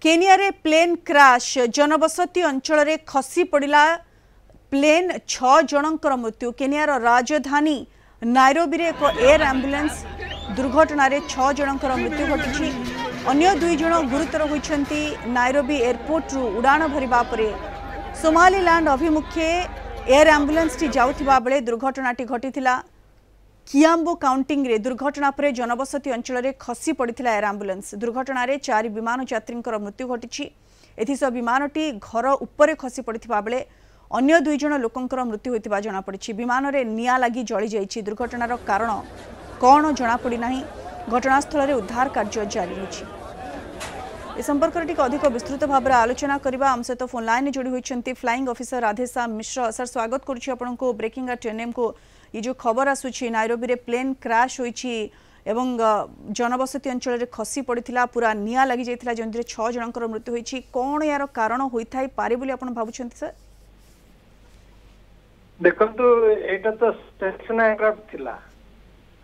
Kenya रे plane crash जनबसती अंचल रे खसी पड़ा प्लेन 6 जनकर मृत्यु। केनिया रो राजधानी नायरोबी रे एक एयर एम्बुलेंस दुर्घटना रे 6 जनकर मृत्यु घटी। अन्य 2 जन गुरुतर होइछंती। नायरोबी एयरपोर्ट रु उड़ान भरिबा परे सोमालीलैंड अभिमुखे एयर एम्बुलेंस टी जाउथिबा बेले दुर्घटनाटी घटिथिला। कियाम्बो काउंटिंग रे दुर्घटना पर जनबसती अंचल रे खसी पड़िथिला एयर एम्बुलेंस। दुर्घटना रे 4 विमान यात्रींकर मृत्यु घटिछि। एथिस विमानटी घर उपरे खसी पड़िथिबा बेले अन्य 2 जन लोकंकर मृत्यु होइतिबा जणा पड़िछि। विमान रे निया लागि जळि जाइछि। दुर्घटनार कारण कोन जणा पड़ि नाही। घटनास्थल रे उद्धार कार्य जारी अछि। ए संपर्क रे अधिक विस्तृत भाव में आलोचना करबा हम सहित फोन लाइन जोड़ी होइछंती फ्लाइंग ऑफिसर राधेश्याम मिश्र। सर स्वागत करूछि आपन को ब्रेकिंग एट 10 AM को। ये जो खबर आसुछि नायरोबी रे प्लेन क्रैश होइछि एवं जनबसती अंचल रे खसी पड़िथिला पूरा निया लागि जाइथिला जंद्रे 6 जनकर मृत्यु होइछि। कोन यार कारण होइथाइ पारे बोली आपन भाबुछंती सर? देखंतु एटा तो स्टेशन एयरक्राफ्ट थिला।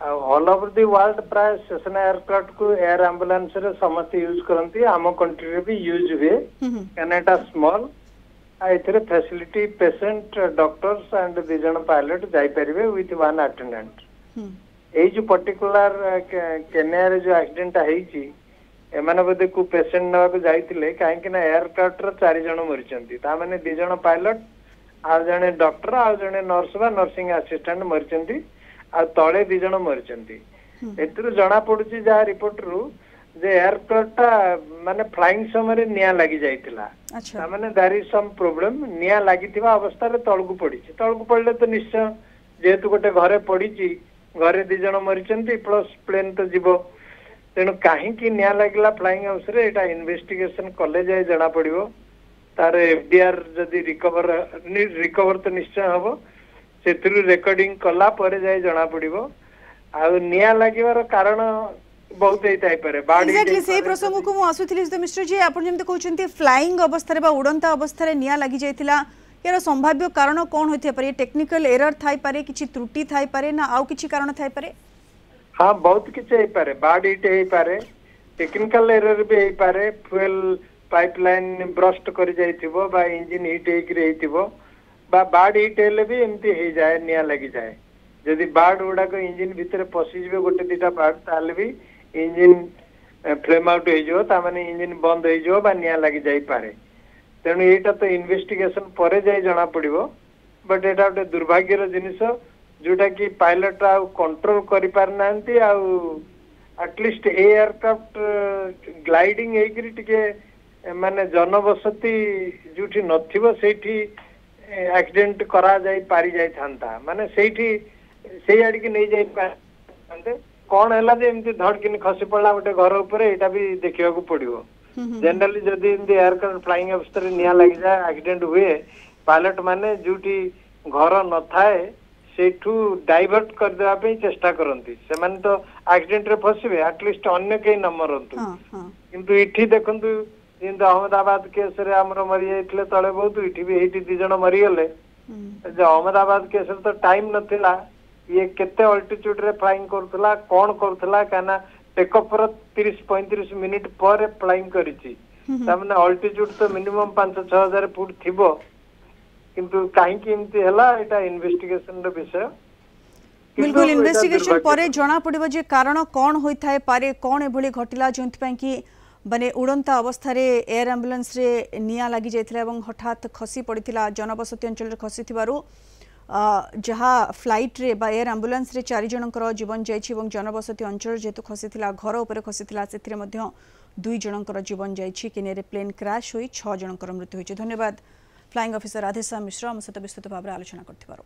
ऑल ओवर द वर्ल्ड प्राय स्टेशन एयरक्राफ्ट को एयर एम्बुलेंस रे समस्त यूज करंती। आम कंट्री रे भी यूज हुए कनाडा स्मॉल एथरे फैसिलिटी पेशेंट डॉक्टर्स एंड 2 जन पायलट जाई परिबे विथ 1 अटेंडेंट। ए जो पर्टिकुलर केनिया रे जो एक्सीडेंट हेइची एमाने बदे को पेशेंट नवा को जाईतिले काहे कि ना एयरक्राफ्ट रे 4 जन मरिचंती। ता माने 2 जन पायलट आ जने डॉक्टर आ जने नर्स बा नर्सिंग असिस्टेंट मरिचंती आ तळे 2 जन मरिचंती। एतरु जणा पडुची जा रिपोर्ट रु जे एयरक्राफ्ट माने फ्लाइंग समय निया लागि जाइतिला। अच्छा माने देयर इज सम प्रॉब्लम। निया लागिथिबा अवस्था रे तळगु पडिची। तळगु पडले तो निश्चय जेतु गोटे घरे पडिची घरे 2 जन मरिचंती प्लस प्लेन तो जीवो। तेनु काहे कि निया लागिला फ्लाइंग हाउस रे एटा इन्वेस्टिगेशन कॉलेज जाय जणा पडिवो। तार एफडीआर जदी रिकवर तो निश्चय हबो। सेतरु रेकॉर्डिंग कला परे जाय जणा पडिवो। आ निया लागिवार कारण बहुत एक्जेक्टली से प्रसंग को मु आसुथिली तो मिस्टर जी आपण जेमते कहउचंती फ्लाइंग अवस्था रे बा उड़ंता अवस्था रे निया लागि जाइतिला। यार संभाव्य कारण कोन होइथे पारे? टेक्निकल एरर थाई पारे, किछि त्रुटि थाई पारे ना आउ किछि कारण थाई पारे? हां बहुत किछि हेई पारे। बाड हिट हेई पारे, टेक्निकल एरर भी हेई पारे, फ्यूल पाइपलाइन ब्रस्ट कर जाइथिबो बा इंजन हिट हेई कि रहिथिबो बा बाड हिट हेले भी एमती हेई जाय निया लागि जाय। जदि बाड उडा को इंजन भीतर पसि जिवे गोटे दिटा बाड ताले भी इंजन फ्लेम आउट हो ता माने इंजन बंद हो बा निया लागि जाई पारे। तेणु एटा तो इन्वेस्टिगेशन परे जाई जणा पड़िबो। बट एटा गोटे दुर्भाग्यर जिनिस जोटा कि पायलट आ कंट्रोल करि पार नांती आ एटलीस्ट एयरक्राफ्ट ग्लाइडिंग हेकरी टिके माने जनबसती जोठी नथिबो सेठी एक्सीडेंट करा जाई पारी जाई थांता। माने सेठी सेई आडी के नै जाई पारते कौन है एमती धड़किन खसी पड़ा गोटे घर उपर एटा भी देखा पड़ो। जनरली जदि एयरक्राफ्ट फ्लाइंग अवस्था निया लगी जाए एक्सीडेंट हुए पायलट माने जोटी घर न थाए सेठू डाइवर्ट कर देबा पे चेष्टा करंती। से माने तो एक्सीडेंट रे फसिबे एटलीस्ट अन्य के न मरंतु। किंतु इठी देखंतु जिंद अहमदाबाद केस रे हमरो मरि जाइतले तळे बहुत इठी भी एठी 2 जन मरि गेले। जे अहमदाबाद केस रे तो टाइम नथिला ये केते अल्टीट्यूड रे फ्लाइंग करथला कोन करथला काना टेक ऑफ पर 30-35 मिनिट पर फ्लाइंग करिछि। तामने अल्टीट्यूड तो मिनिमम 5-6 हजार फुट थिबो। किंतु काहे कि एमती हला एटा इन्वेस्टिगेशन रो विषय। बिल्कुल इन्वेस्टिगेशन परे जणा पड़िबो जे कारण कोन होइथाय पारे कोन एभली घटिला जोंथि पय कि बने उड़ंता अवस्था रे एयर एम्बुलेंस रे निया लागि जाइथिला एवं हठात खसी पड़िथिला जनबसती अंचल रे खसी थिबारु जहाँ फ्लाइट रे बा एयर एम्बुलेंस रे 4 जनकर जीवन जाइछि एवं जनबसती अंचल जेतु खसीथिला घर ऊपर खसीथिला सेथिरे मध्य 2 जनकर जीवन जाइछि। केनिया रे प्लेन क्रैश होई 6 जनकर मृत्यु होइछि। धन्यवाद फ्लाइंग ऑफिसर राधेश्याम मिश्र हम सहित विस्तृत भाव आलोचना करथिबारो।